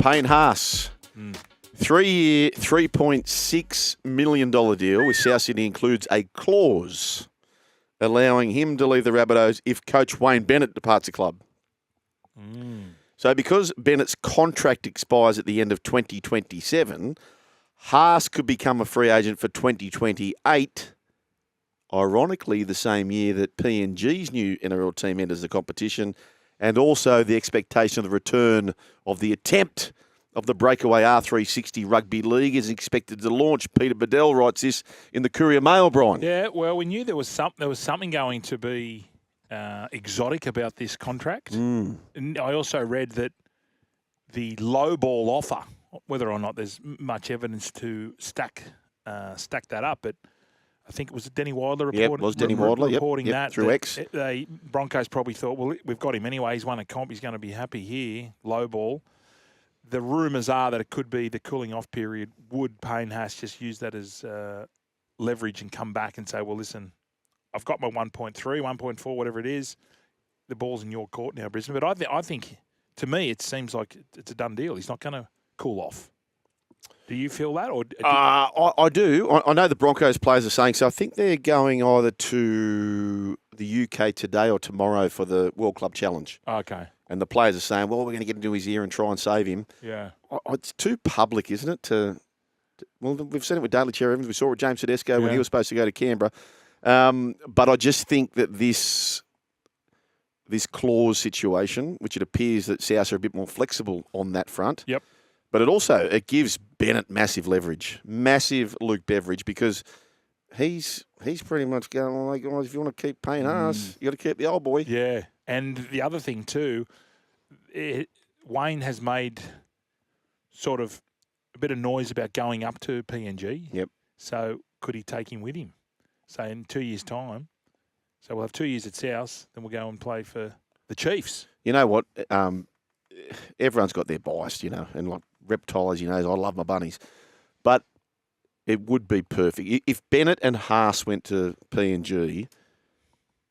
Payne Haas. 3-year, $3.6 million deal with South Sydney includes a clause allowing him to leave the Rabbitohs if coach Wayne Bennett departs the club. So because Bennett's contract expires at the end of 2027, Haas could become a free agent for 2028, ironically the same year that PNG's new NRL team enters the competition, and also the expectation of the return of the attempt of the breakaway R360 Rugby League is expected to launch. Peter Bedell writes this in the Courier Mail, Brian. Yeah, well, we knew there was something going to be exotic about this contract. And I also read that the low ball offer, whether or not there's much evidence to stack that up, but I think it was Denny Wilder reporting that through X. The Broncos probably thought, well, we've got him anyway. He's won a comp. He's going to be happy here. Low ball. The rumours are that it could be the cooling off period. Would Payne Haas just use that as leverage and come back and say, well, listen, I've got my 1.3, 1.4, whatever it is. The ball's in your court now, Brisbane. But I think, to me, it seems like it's a done deal. He's not going to cool off. Do you feel that? Or I do. I know the Broncos players are saying so. I think they're going either to the UK today or tomorrow for the World Club Challenge. Okay. And the players are saying, well, we're going to get into his ear and try and save him. Yeah. It's too public, isn't it? Well, we've seen it with Daly Cherry Evans. We saw it with James Tedesco when he was supposed to go to Canberra. But I just think that this clause situation, which it appears that South are a bit more flexible on that front. Yep. But it gives Bennett massive leverage, massive Luke Beveridge, because he's pretty much going, oh, guys, if you want to keep Payne Haas, you got to keep the old boy. Yeah. And the other thing too, Wayne has made sort of a bit of noise about going up to PNG. Yep. So could he take him with him? So in 2 years' time, so we'll have 2 years at South, then we'll go and play for the Chiefs. You know what? Everyone's got their bias, and like Reptiles, I love my bunnies. But it would be perfect. If Bennett and Haas went to PNG,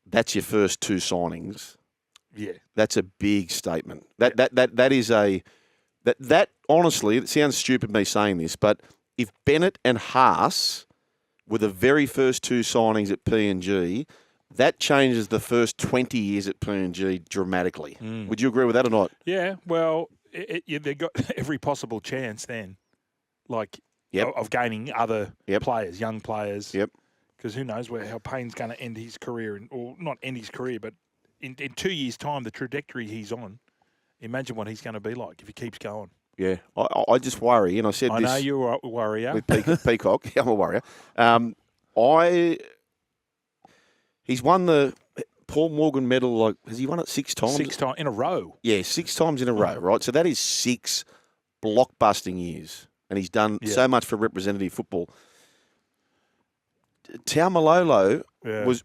that's your first two signings. Yeah. That's a big statement. That honestly, it sounds stupid me saying this, but if Bennett and Haas were the very first two signings at PNG, that changes the first 20 years at PNG dramatically. Would you agree with that or not? Yeah, well, they've got every possible chance then, of gaining other players, young players. Yep. Because who knows how Payne's going to end his career, or not end his career, but in 2 years' time, the trajectory he's on, imagine what he's going to be like if he keeps going. Yeah, I just worry, and I said this. I know you're a warrior. With Peacock. I'm a warrior. He's won the Paul Morgan medal, has he won it 6 times? 6 times in a row. Yeah, 6 times in a row, right? So that is 6 blockbusting years, and he's done so much for representative football. Taumalolo,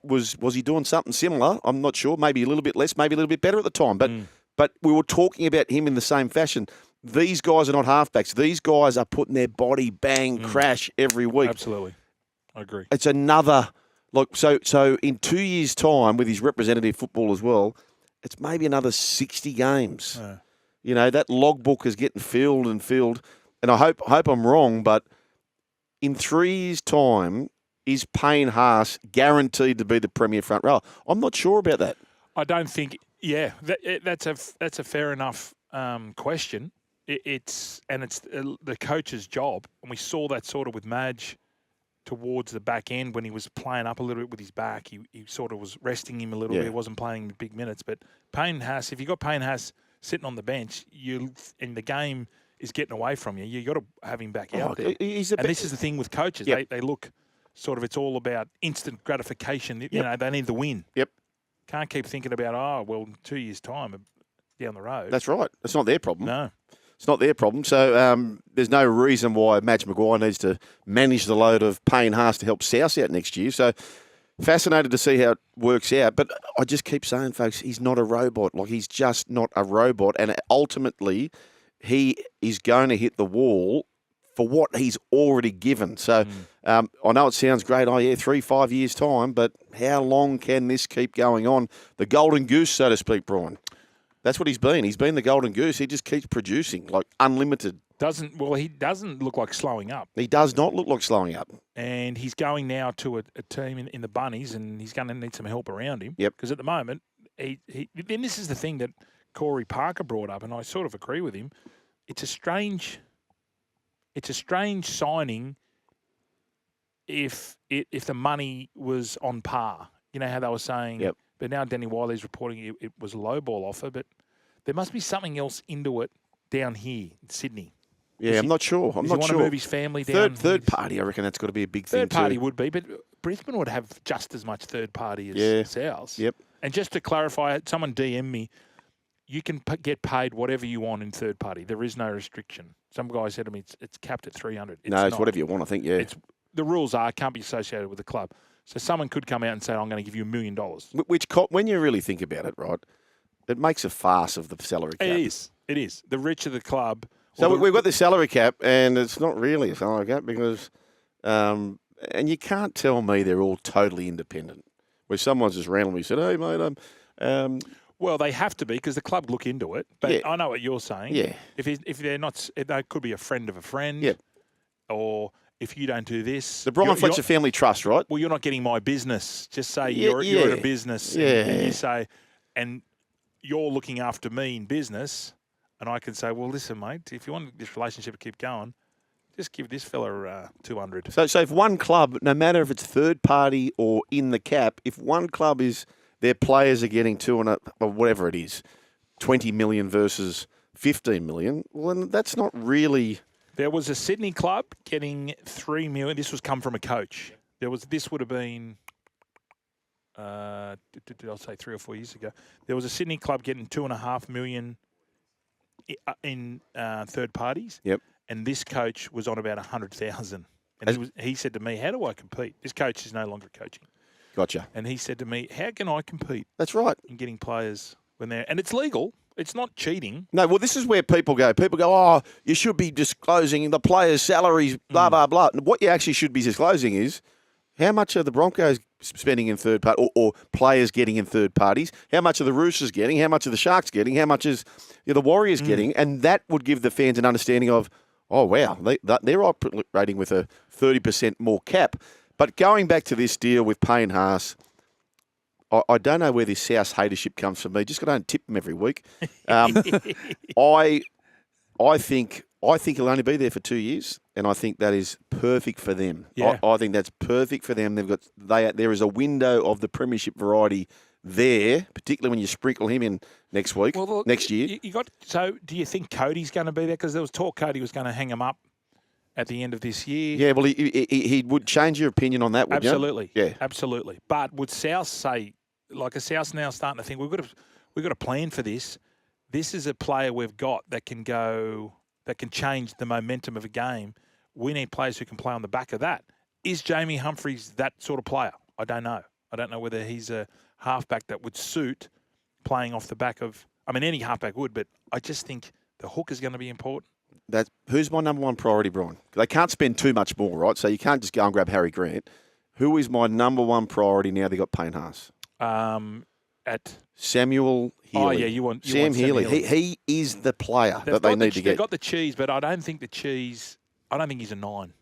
was he doing something similar? I'm not sure. Maybe a little bit less, maybe a little bit better at the time. But we were talking about him in the same fashion. These guys are not halfbacks. These guys are putting their body, bang, crash every week. Absolutely. I agree. It's another... So in 2 years' time, with his representative football as well, it's maybe another 60 games. That logbook is getting filled, and I hope I'm wrong, but in 3 years' time, is Payne Haas guaranteed to be the premier front row? I'm not sure about that. I don't think. Yeah, that's a fair enough question. It's the coach's job, and we saw that sort of with Madge towards the back end when he was playing up a little bit with his back. He sort of was resting him a little bit. He wasn't playing in big minutes. But Payne Haas, if you got Payne Haas sitting on the bench, and the game is getting away from you, you got to have him back out there. And this is the thing with coaches. Yep. They look sort of, it's all about instant gratification. They need the win. Yep. Can't keep thinking about, 2 years' time down the road. That's right. It's not their problem. No. It's not their problem. So there's no reason why Madge Maguire needs to manage the load of Payne Haas to help South out next year. So fascinated to see how it works out. But I just keep saying, folks, he's not a robot. He's just not a robot. And ultimately, he is going to hit the wall for what he's already given. So I know it sounds great. 3-5 years' time. But how long can this keep going on? The golden goose, so to speak, Brian. That's what he's been. He's been the golden goose. He just keeps producing, like unlimited. He doesn't look like slowing up. He does not look like slowing up. And he's going now to a team in the Bunnies, and he's going to need some help around him. Yep. Because at the moment, then this is the thing that Corey Parker brought up, and I sort of agree with him. It's a strange signing if the money was on par. You know how they were saying. Yep. But now Danny Wiley's reporting it was a low ball offer, but there must be something else into it down here in Sydney. Yeah, I'm not sure. Does he want to move his family down? Third party, I reckon that's got to be a big thing too. Third party would be, but Brisbane would have just as much third party as ours. Yep. And just to clarify, someone DM me, you can get paid whatever you want in third party. There is no restriction. Some guy said to me, it's capped at 300. It's not. Whatever you want, I think, yeah. The rules can't be associated with the club. So someone could come out and say, I'm going to give you $1 million. Which, when you really think about it, right, it makes a farce of the salary cap. It is. The richer the club. So we've got the salary cap, and it's not really a salary cap because, and you can't tell me they're all totally independent. Where someone's just randomly said, hey, mate, well, they have to be because the club look into it. But yeah. I know what you're saying. Yeah. If they're not, they could be a friend of a friend. Yeah. Or if you don't do this, the Brian Fletcher Family Trust, right? Well, you're not getting my business. Just say you're in a business, and you say, and you're looking after me in business, and I can say, well, listen, mate, if you want this relationship to keep going, just give this fella 200. So if one club, no matter if it's third party or in the cap, if one club is their players are getting or whatever it is, 20 million versus 15 million, well, then that's not really. There was a Sydney club getting $3 million. This was come from a coach. This would have been, I'll say 3 or 4 years ago. There was a Sydney club getting $2.5 million in third parties. Yep. And this coach was on about 100,000. And he said to me, "How do I compete?" This coach is no longer coaching. Gotcha. And he said to me, "How can I compete?" That's right. In getting players when they're and it's legal. It's not cheating. No, well, this is where people go. People go, oh, you should be disclosing the players' salaries, blah, blah, blah. And what you actually should be disclosing is how much are the Broncos spending in third party or players getting in third parties, how much are the Roosters getting, how much are the Sharks getting, how much is the Warriors getting, and that would give the fans an understanding of, oh, wow, they're operating with a 30% more cap. But going back to this deal with Payne Haas, I don't know where this South hatership comes from me. Just got to tip them every week. I think he'll only be there for 2 years, and I think that is perfect for them. Yeah. I think that's perfect for them. There is a window of the premiership variety there, particularly when you sprinkle him in next week, next year. So do you think Cody's going to be there? Because there was talk Cody was going to hang him up at the end of this year. Yeah, well, he would change your opinion on that, wouldn't you? Absolutely. Yeah. Absolutely. But would South say, like a South now starting to think, we've got a plan for this. This is a player we've got that can change the momentum of a game. We need players who can play on the back of that. Is Jamie Humphries that sort of player? I don't know. I don't know whether he's a halfback that would suit playing off the back of, any halfback would, but I just think the hook is going to be important. Who's my number one priority, Brian? They can't spend too much more, right? So you can't just go and grab Harry Grant. Who is my number one priority now they got Payne Haas? At Samuel Healy. Oh, yeah, you want Sam Healy. He is the player that they need to get. They've got the cheese, but I don't think he's a 9.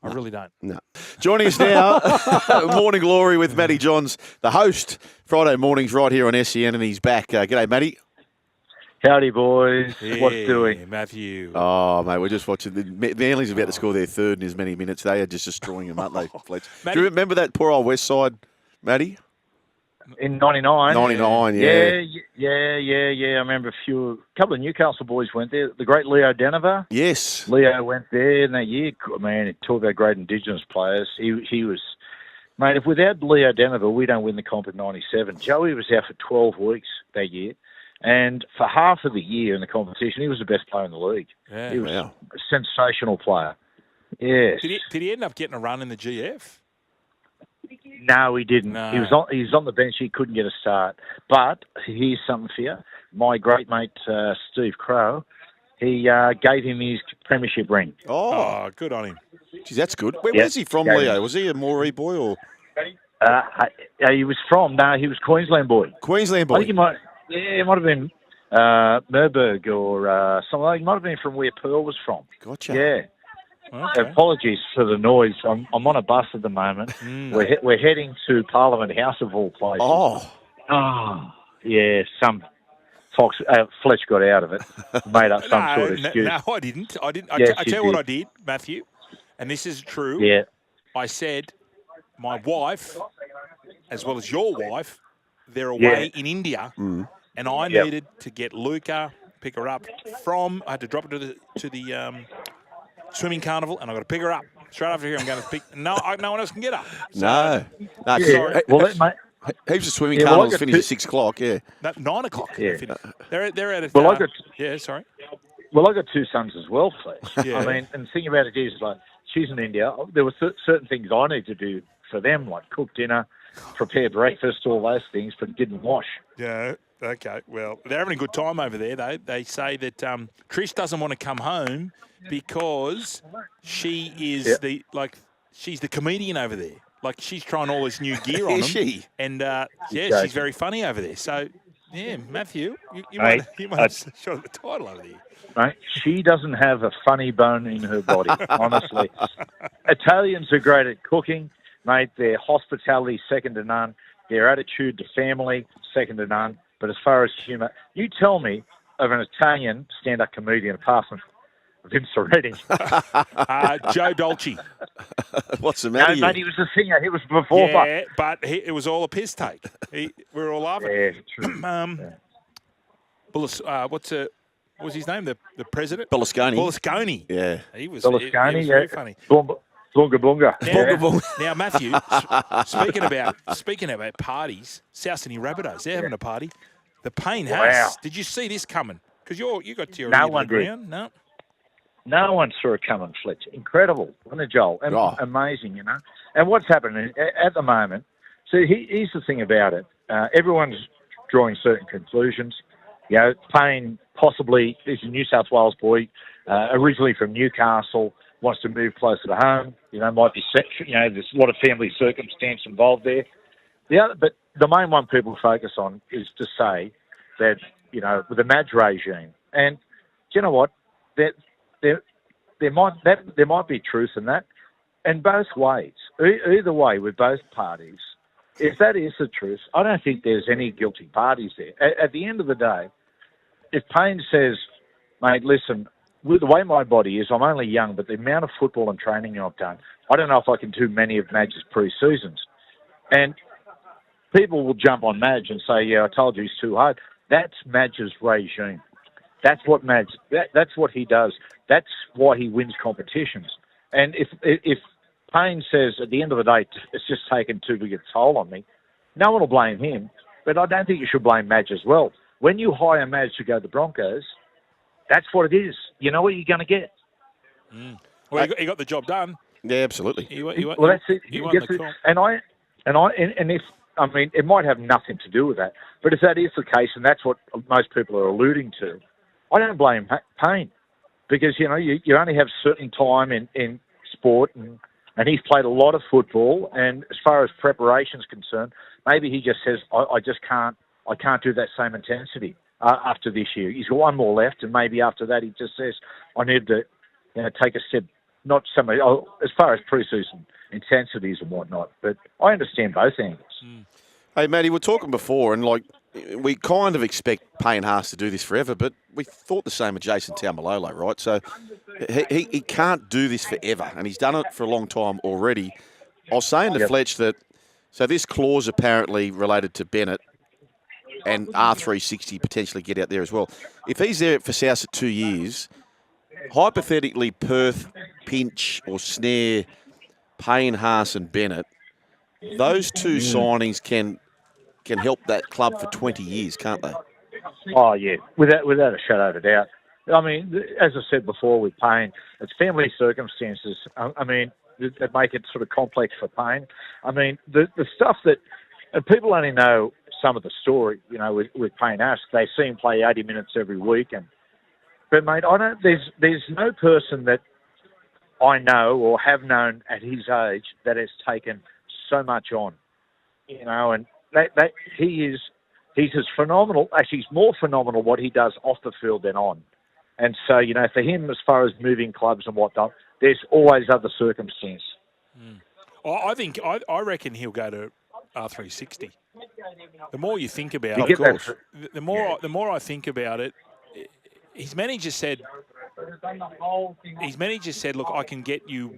I really don't. No. Joining us now, Morning Glory with Matty Johns, the host, Friday mornings right here on SEN, and he's back. G'day, Matty. Howdy, boys. Yeah, What's doing? Matthew. Oh, mate, we're just watching. Manly's about to score their third in as many minutes. They are just destroying them, aren't they, Fletch? Do you remember that poor old West Side, Matty? In 99? 99, yeah. I remember a couple of Newcastle boys went there. The great Leo Denover. Yes. Leo went there in that year. Man, talk about great Indigenous players. He was... Mate, if without Leo Denover, we don't win the comp in 97. Joey was out for 12 weeks that year. And for half of the year in the competition, he was the best player in the league. Yeah, he was a sensational player. Yes. Did he end up getting a run in the GF? No, he didn't. No. He was on the bench. He couldn't get a start. But here's something for you. My great mate, Steve Crow, he gave him his premiership ring. Oh, good on him. Geez, that's good. Where's he from, Leo? Was he a Moree boy or? He was Queensland boy. Queensland boy. I think he might have been Merberg or something like. It might have been from where Pearl was from. Gotcha. Yeah. Okay. Apologies for the noise. I'm on a bus at the moment. We're heading to Parliament House of all places. Oh, yeah. Some Fletch got out of it, made up some sort of excuse. No, I didn't. Yes, I tell you what I did, Matthew, and this is true. Yeah. I said my wife, as well as your wife, they're away in India, and I needed to get Luca, pick her up from. I had to drop her to the swimming carnival, and I got to pick her up straight after here. I'm going to pick. No one else can get her. So, No. Sorry. Well, mate. Heaps of swimming carnivals finish at 6 o'clock. Yeah. No, 9 o'clock. Yeah. They're at. Well, sorry. Well, I got two sons as well, Fletch. Yeah. I mean, and the thing about it is, like, she's in India. There were certain things I need to do for them, like cook dinner, prepare breakfast, all those things, but didn't wash. Yeah. Okay. Well, they're having a good time over there, though. They say that Trish doesn't want to come home because she is she's the comedian over there. Like, she's trying all this new gear on them. Is she? And she's very funny over there. So, yeah, Matthew, you might have shot the title over there. Right? She doesn't have a funny bone in her body, honestly. Italians are great at cooking, mate. Their hospitality, second to none. Their attitude to family, second to none. But as far as humour, you tell me of an Italian stand-up comedian apart from Vince Soretti. Joe Dolce. What's the matter? No, mate, he was a singer. He was before. Yeah, but it was all a piss take. We were all laughing. Yeah, true. What's his name? The president? Berlusconi. Yeah. He was Berlusconi, very funny. Bunga Bunga. Now, Matthew, speaking about parties, South Sydney Rabbitohs, they're having a party. The Payne Haas. Wow. Did you see this coming? Because you got to your No ear to one the did. ground. No. No one saw it coming, Fletch. Incredible, wasn't it, Joel? And amazing, you know. And what's happening at the moment, so here's the thing about it. Everyone's drawing certain conclusions. You know, Payne possibly is a New South Wales boy, originally from Newcastle, wants to move closer to home. You know, might be sexual. You know, there's a lot of family circumstance involved there. But the main one people focus on is to say that, you know, with the Madge regime, and do you know what? There might be truth in that, and both ways. Either way, with both parties, if that is the truth, I don't think there's any guilty parties there. At the end of the day, if Payne says, mate, listen, with the way my body is, I'm only young, but the amount of football and training I've done, I don't know if I can do many of Madge's pre-seasons. And people will jump on Madge and say, yeah, I told you he's too hard. That's Madge's regime. That's what that's what he does. That's why he wins competitions. And if Payne says at the end of the day, it's just taken too big a toll on me, no one will blame him. But I don't think you should blame Madge as well. When you hire Madge to go to the Broncos, that's what it is. You know what you're going to get. Well, he got the job done. Yeah, absolutely. Well, that's it. He won the comp. And if I mean, it might have nothing to do with that. But if that is the case, and that's what most people are alluding to, I don't blame Payne, because, you know, you only have certain time in sport, and he's played a lot of football, and as far as preparation is concerned, maybe he just says, I can't do that same intensity after this year. He's got one more left, and maybe after that he just says, I need to, you know, take a step, not so much as far as pre-season intensities and whatnot, but I understand both angles. Hey, Matty, we were talking before, and like, we kind of expect Payne Haas to do this forever, but we thought the same of Jason Taumalolo, right? So he can't do this forever, and he's done it for a long time already. I was saying to Fletch that, so this clause apparently related to Bennett and R360 potentially get out there as well. If he's there for South at 2 years, hypothetically Perth, Pinch or Snare, Payne Haas and Bennett, those two signings can help that club for 20 years, can't they? Oh, yeah, without a shadow of a doubt. I mean, as I said before with Payne, it's family circumstances. I mean, that make it sort of complex for Payne. I mean, the stuff that people only know some of the story, you know, with Payne Haas. They see him play 80 minutes every week. But, mate, there's no person that I know or have known at his age that has taken so much on, you know, and he is he's as phenomenal. Actually, he's more phenomenal what he does off the field than on. And so, for him, as far as moving clubs and whatnot, there's always other circumstances. I reckon he'll go to R360. The more you think about it, of course, the more I think about it, his manager said, look, I can get you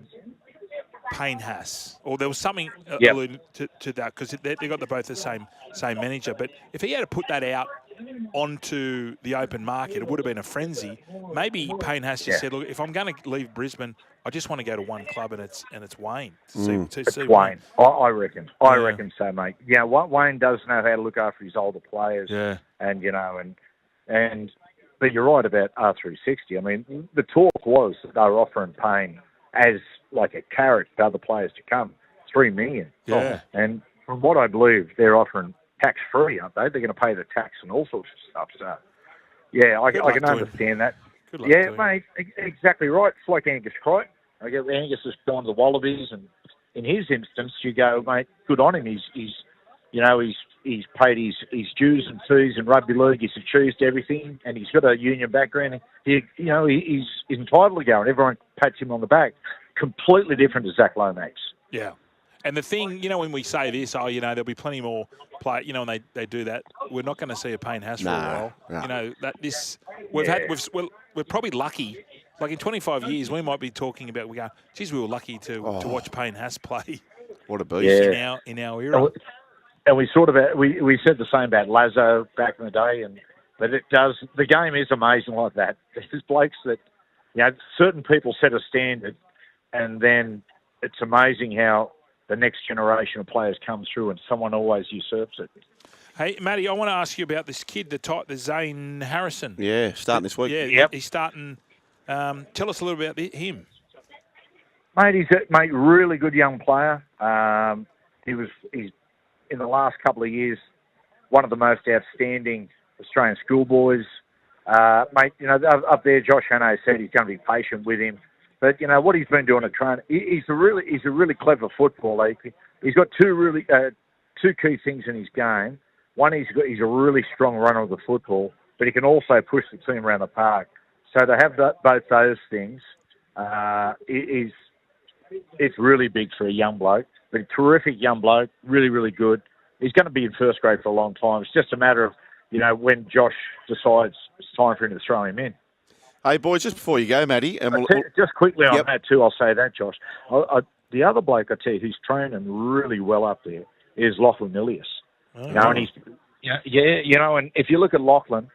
Payne Haas, or there was something alluded to that, because they got both the same manager. But if he had to put that out onto the open market, it would have been a frenzy. Maybe Payne Haas just said, look, if I'm going to leave Brisbane, I just want to go to one club, and it's Wayne. It's Wayne. I reckon. I reckon so, mate. Yeah, Wayne does know how to look after his older players. Yeah. And but you're right about R360. I mean, the talk was that they were offering Payne as like a carrot to other players to come, $3 million. Yeah. And from what I believe, they're offering tax-free, aren't they? They're going to pay the tax and all sorts of stuff. So, yeah, I can understand that. Good luck Yeah, mate, exactly right. It's like Angus Crichton. I get Angus has gone to the Wallabies, and in his instance, you go, mate, good on him. He's paid his dues and fees in rugby league. He's achieved everything, and he's got a union background. He's entitled to go, and everyone pats him on the back. Completely different to Zach Lomax. Yeah. And the thing, when we say this, there'll be plenty more play. When they do that, we're not going to see a Payne Haas for a while. No. We're probably lucky. Like in 25 years, we might be talking about, geez, we were lucky to watch Payne Haas play. What a beast. In our era. And we sort of, we said the same about Lazo back in the day, but the game is amazing like that. There's blokes that, certain people set a standard, and then it's amazing how the next generation of players come through and someone always usurps it. Hey, Matty, I want to ask you about this kid, the Zane Harrison. Yeah, starting this week. Yeah, he's starting. Tell us a little about him. Mate, he's a really good young player. He's in the last couple of years one of the most outstanding Australian schoolboys. Mate, up there, Josh Hannay said he's going to be patient with him. But what he's been doing at training, he's a really clever footballer. He's got two key things in his game. One, he's a really strong runner of the football, but he can also push the team around the park. So to have both those things, it's really big for a young bloke. But a terrific young bloke, really, really good. He's going to be in first grade for a long time. It's just a matter of when Josh decides it's time for him to throw him in. Hey, boys, just before you go, Matty. Just quickly on that too, I'll say that, Josh. The other bloke, I tell you, who's training really well up there is Lachlan Ilias. And and if you look at Lachlan,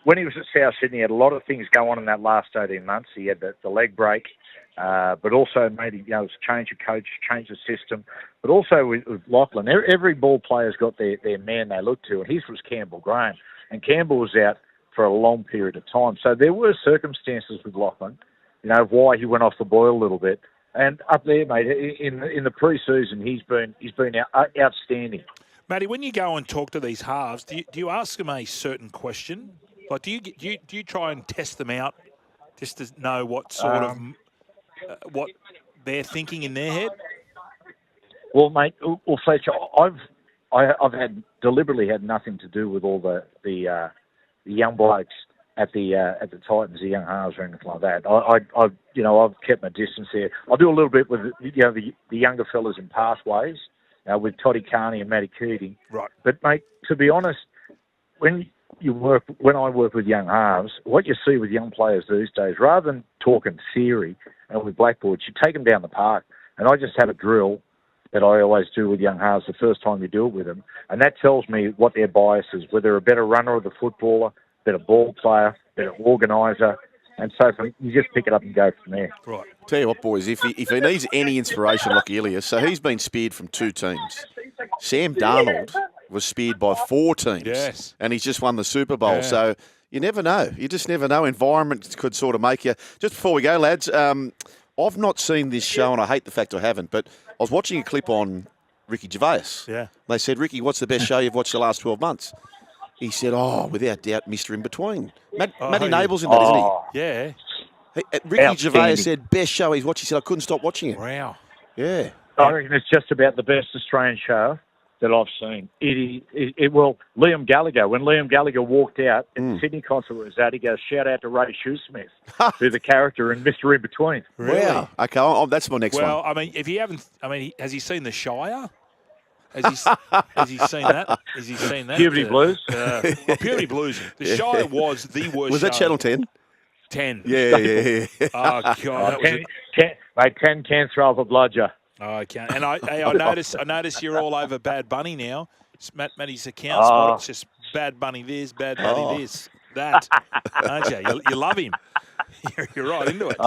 when he was at South Sydney, he had a lot of things go on in that last 18 months. He had the leg break, but also maybe, it was a change of coach, change of system. But also with Lachlan, every ball player's got their man they look to, and his was Campbell Graham. And Campbell was out for a long period of time. So there were circumstances with Lachlan, why he went off the boil a little bit. And up there, mate, in the pre-season, he's been outstanding. Matty, when you go and talk to these halves, do you ask them a certain question? Like, do you try and test them out just to know what sort of what they're thinking in their head? Well, mate, Fletch, I've deliberately had nothing to do with all the young blokes at the Titans, the young halves or anything like that. I've kept my distance there. I do a little bit with the younger fellas in pathways with Toddy Carney and Matty Keating. Right. But mate, to be honest, when I work with young halves, what you see with young players these days, rather than talking theory and with blackboards, you take them down the park. And I just have a drill that I always do with young halves the first time you do it with them. And that tells me what their bias is, whether they're a better runner of the footballer, better ball player, better organiser. And so you just pick it up and go from there. Right. Tell you what, boys, if he needs any inspiration like Ilias, so he's been speared from 2 teams. Sam Darnold was speared by 4 teams. Yes. And he's just won the Super Bowl. Yeah. So you never know. You just never know. Environment could sort of make you. Just before we go, lads, I've not seen this show, and I hate the fact I haven't, but I was watching a clip on Ricky Gervais. Yeah. They said, Ricky, what's the best show you've watched the last 12 months? He said, without doubt, Mr. In Between. Matty Nable's in that, isn't he? Yeah. Ricky Gervais said, best show he's watched. He said, I couldn't stop watching it. Wow. Yeah. I reckon it's just about the best Australian show that I've seen. Well, Liam Gallagher, when Liam Gallagher walked out at the Sydney concert was at, he goes, shout out to Ray Shoesmith, who's the character in Mr. In Between. Really? Wow. Okay, that's my next one. Well, I mean, if you haven't, has he seen The Shire? Has he seen that? Has he seen that? Puberty Blues? Puberty Blues. The Shire was the worst. Was that show. Channel 10? 10. Yeah. Oh, God. That was Mate, 10 can throw up a bludger. I can't. And I notice you're all over Bad Bunny now. It's Matty's account spot. It's just Bad Bunny this, Bad Bunny this, that. Aren't you? You love him. You're right into it.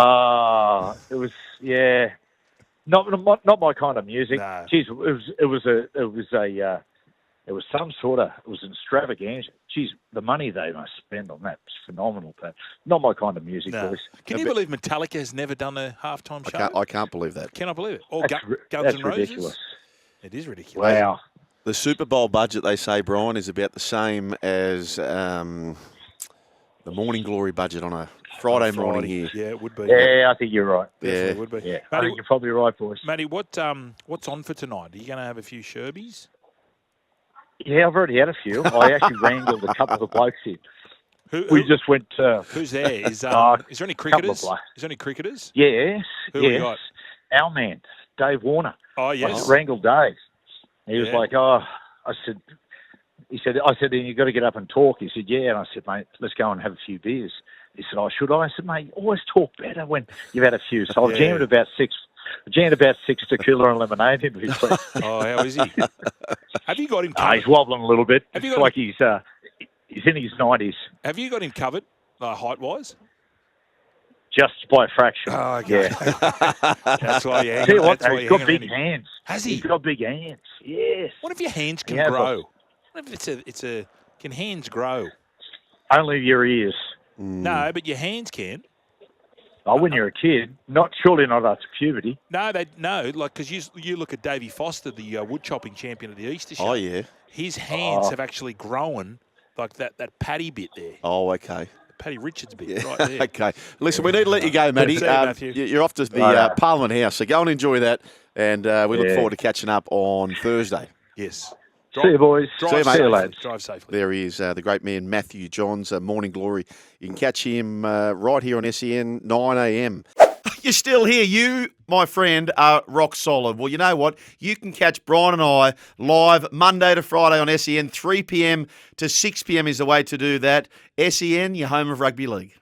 It was, yeah. Not my kind of music. No. Jeez, it was some sort of, it was an extravaganza. Jeez, the money they must spend on that is phenomenal. But not my kind of music, No. boys. Can you believe Metallica has never done a halftime show? I can't believe that. Cannot believe it. Or Guns That's N' Roses. ridiculous. It is ridiculous. Wow. The Super Bowl budget, they say, Brian, is about the same as the Morning Glory budget on a Friday morning here. Yeah, it would be. Yeah, I think you're right. Definitely Yeah. would be. Yeah, I Matty, think you're probably right, boys. Matty, what's on for tonight? Are you going to have a few Sherbies? Yeah, I've already had a few. I actually wrangled a couple of the blokes here. We just went. Who's there? Is there any cricketers? blokes. Is there any cricketers? Yes, Who we yes. got? Our man, Dave Warner. Oh, I yes. wrangled Dave. He was Yeah. like, I said, then you got to get up and talk. He said, yeah. And I said, mate, let's go and have a few beers. He said, oh, should I? I said, mate, always talk better when you've had a few. So I've jammed about six tequila and lemonade in between. Oh, how is he? Have you got him He's covered? wobbling a little bit. Have you It's got like he's in his 90s, Have you got him covered, height-wise? just by a fraction. Oh, okay. Yeah. That's why you hang Tell you what, that's why he's you got hang big around him. hands. Has he? He's got big hands. Yes. What if your hands can Yeah, grow? What if can hands grow? Only your ears. No, but your hands can. Oh, when you're a kid, surely not after puberty. No, because you look at Davey Foster, the wood chopping champion of the Easter Show. Oh, yeah. His hands have actually grown like that Paddy bit there, Oh, okay. Paddy Richards bit Yeah. right there. Okay. Listen, we need to let you go, Matty. See you, Matthew. You're off to the Parliament House, so go and enjoy that. And we look forward to catching up on Thursday. Yes. See you, boys. See you, mate. See you, lads. Drive safely. There he is, the great man, Matthew Johns, Morning Glory. You can catch him right here on SEN, 9 a.m. You're still here. You, my friend, are rock solid. Well, you know what? You can catch Brian and I live Monday to Friday on SEN, 3 p.m. to 6 p.m. is the way to do that. SEN, your home of rugby league.